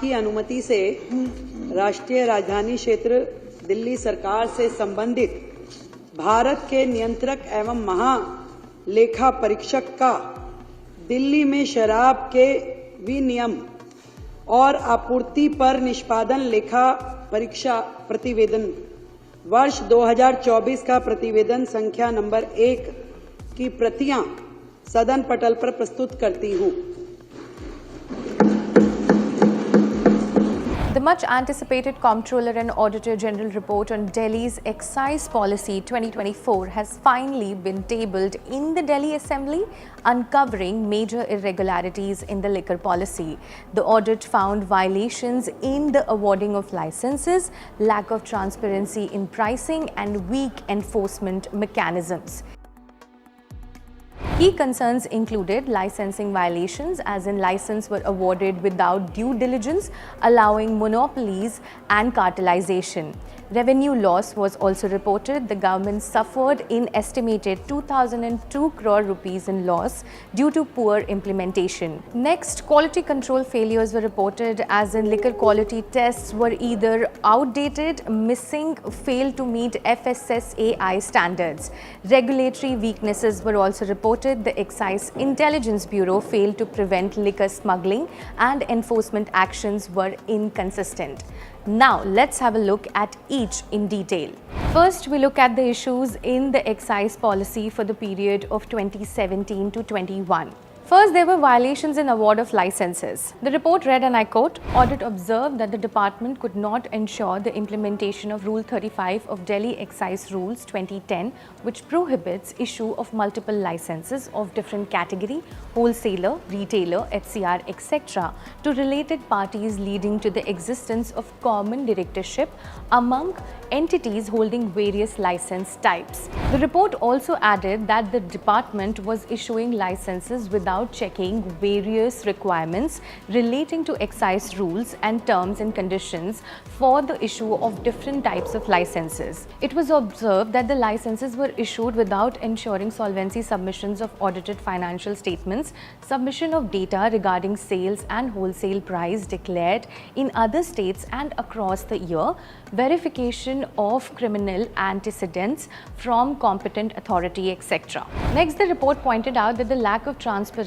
की अनुमति से राष्ट्रीय राजधानी क्षेत्र दिल्ली सरकार से संबंधित भारत के नियंत्रक एवं महालेखा परीक्षक का दिल्ली में शराब के विनियम और आपूर्ति पर निष्पादन लेखा परीक्षा प्रतिवेदन वर्ष 2024 का प्रतिवेदन संख्या नंबर 1 की प्रतियां सदन पटल पर प्रस्तुत करती हूं। The much anticipated Comptroller and Auditor General report on Delhi's Excise Policy 2024 has finally been tabled in the Delhi Assembly, uncovering major irregularities in the liquor policy. The audit found violations in the awarding of licenses, lack of transparency in pricing, and weak enforcement mechanisms. Key concerns included licensing violations, as in license were awarded without due diligence, allowing monopolies and cartelization. Revenue loss was also reported. The government suffered in estimated 2002 crore rupees in loss due to poor implementation. Next, quality control failures were reported, as in liquor quality tests were either outdated, missing, failed to meet FSSAI standards. Regulatory weaknesses were also reported. The Excise Intelligence Bureau failed to prevent liquor smuggling, and enforcement actions were inconsistent. Now, let's have a look at each in detail. First, we look at the issues in the excise policy for the period of 2017 to 21. First, there were violations in award of licenses. The report read, and I quote, "Audit observed that the department could not ensure the implementation of Rule 35 of Delhi Excise Rules 2010, which prohibits issue of multiple licenses of different category, wholesaler, retailer, HCR, etc. to related parties, leading to the existence of common directorship among entities holding various license types." The report also added that the department was issuing licenses without checking various requirements relating to excise rules and terms and conditions for the issue of different types of licenses. It was observed that the licenses were issued without ensuring solvency submissions of audited financial statements, submission of data regarding sales and wholesale price declared in other states and across the year, verification of criminal antecedents from competent authority, etc. Next, the report pointed out that the lack of transparency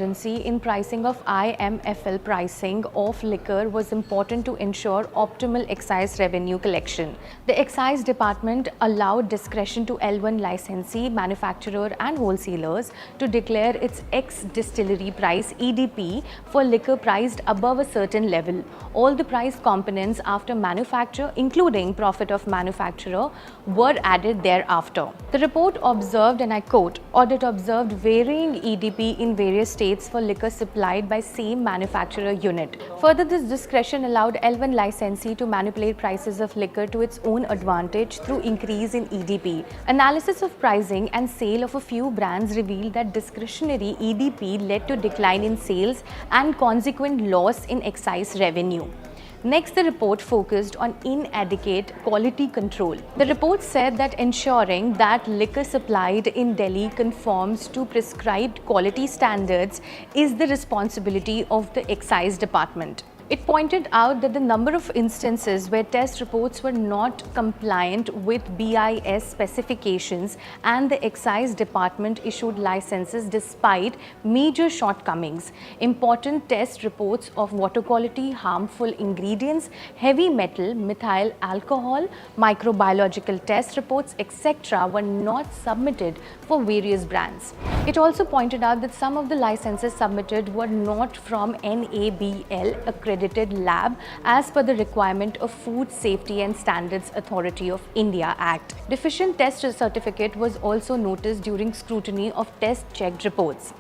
in pricing of IMFL pricing of liquor was important to ensure optimal excise revenue collection. The Excise Department allowed discretion to L1 licensee, manufacturer and wholesalers to declare its ex-distillery price EDP for liquor priced above a certain level. All the price components after manufacture, including profit of manufacturer, were added thereafter. The report observed, and I quote, "Audit observed varying EDP in various states for liquor supplied by same manufacturer unit. Further, this discretion allowed L1 licensee to manipulate prices of liquor to its own advantage through increase in EDP. Analysis of pricing and sale of a few brands revealed that discretionary EDP led to decline in sales and consequent loss in excise revenue." Next, the report focused on inadequate quality control. The report said that ensuring that liquor supplied in Delhi conforms to prescribed quality standards is the responsibility of the Excise Department. It pointed out that the number of instances where test reports were not compliant with BIS specifications and the Excise Department issued licenses despite major shortcomings. Important test reports of water quality, harmful ingredients, heavy metal, methyl alcohol, microbiological test reports, etc. were not submitted for various brands. It also pointed out that some of the licenses submitted were not from NABL accredited lab as per the requirement of Food Safety and Standards Authority of India Act. Deficient test certificate was also noticed during scrutiny of test checked reports.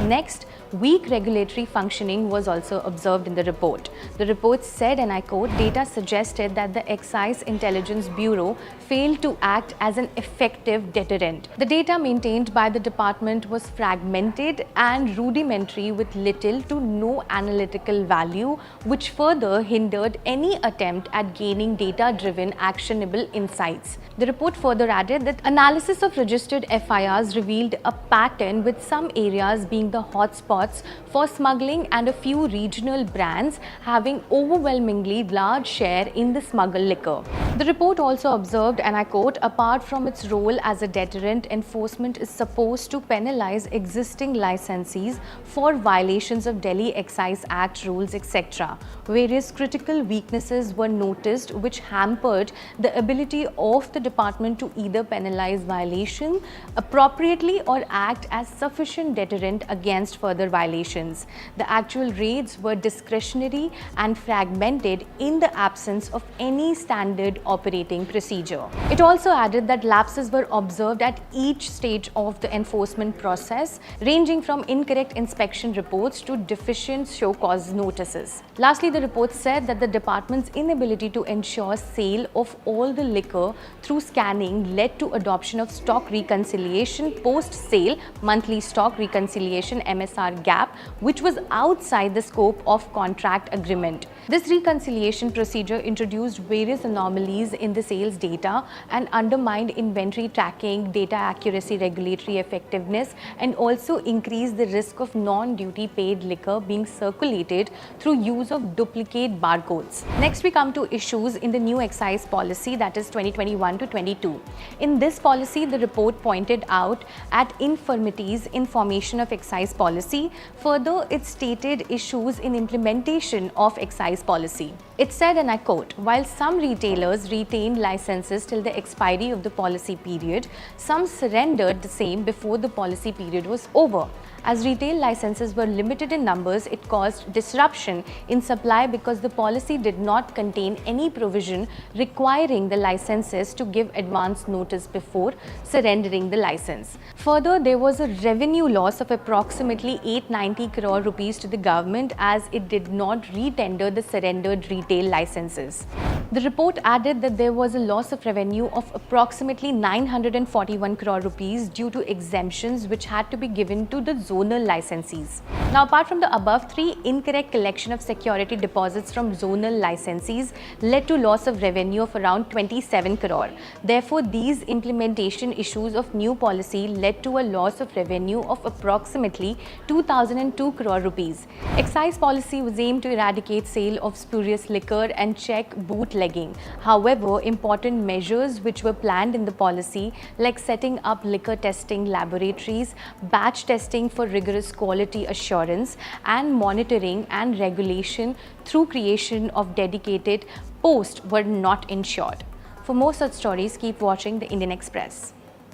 Next, weak regulatory functioning was also observed in the report. The report said, and I quote, "Data suggested that the Excise Intelligence Bureau failed to act as an effective deterrent. The data maintained by the department was fragmented and rudimentary with little to no analytical value, which further hindered any attempt at gaining data-driven actionable insights." The report further added that analysis of registered FIRs revealed a pattern, with some areas being being the hotspots for smuggling and a few regional brands having overwhelmingly large share in the smuggled liquor. The report also observed, and I quote, apart from its role as a deterrent, enforcement is supposed to penalize existing licensees for violations of Delhi Excise Act rules, etc. Various critical weaknesses were noticed which hampered the ability of the department to either penalize violation appropriately or act as sufficient deterrent against further violations. The actual raids were discretionary and fragmented in the absence of any standard operating procedure. It also added that lapses were observed at each stage of the enforcement process, ranging from incorrect inspection reports to deficient show cause notices. Lastly, the report said that the department's inability to ensure sale of all the liquor through scanning led to adoption of stock reconciliation post-sale monthly stock reconciliation MSR gap, which was outside the scope of contract agreement. This reconciliation procedure introduced various anomalies in the sales data and undermined inventory tracking, data accuracy, regulatory effectiveness, and also increased the risk of non-duty paid liquor being circulated through use of duplicate barcodes. Next, we come to issues in the new excise policy, that is 2021 to 22. In this policy, the report pointed out at infirmities in formation of excise policy. Further, it stated issues in implementation of excise policy. It said, and I quote, while some retailers retained licenses till the expiry of the policy period, some surrendered the same before the policy period was over. As retail licenses were limited in numbers, it caused disruption in supply because the policy did not contain any provision requiring the licenses to give advance notice before surrendering the license. Further, there was a revenue loss of approximately 890 crore rupees to the government as it did not retender the surrendered retail licenses. The report added that there was a loss of revenue of approximately 941 crore rupees due to exemptions which had to be given to the zonal licensees. Now, apart from the above three, incorrect collection of security deposits from zonal licensees led to loss of revenue of around 27 crore. Therefore, these implementation issues of new policy led to a loss of revenue of approximately 2002 crore rupees. Excise policy was aimed to eradicate sale of spurious liquor and check bootlegging. However, important measures which were planned in the policy, like setting up liquor testing laboratories, batch testing for rigorous quality assurance, and monitoring and regulation through creation of dedicated posts, were not ensured. For more such stories, keep watching the Indian Express.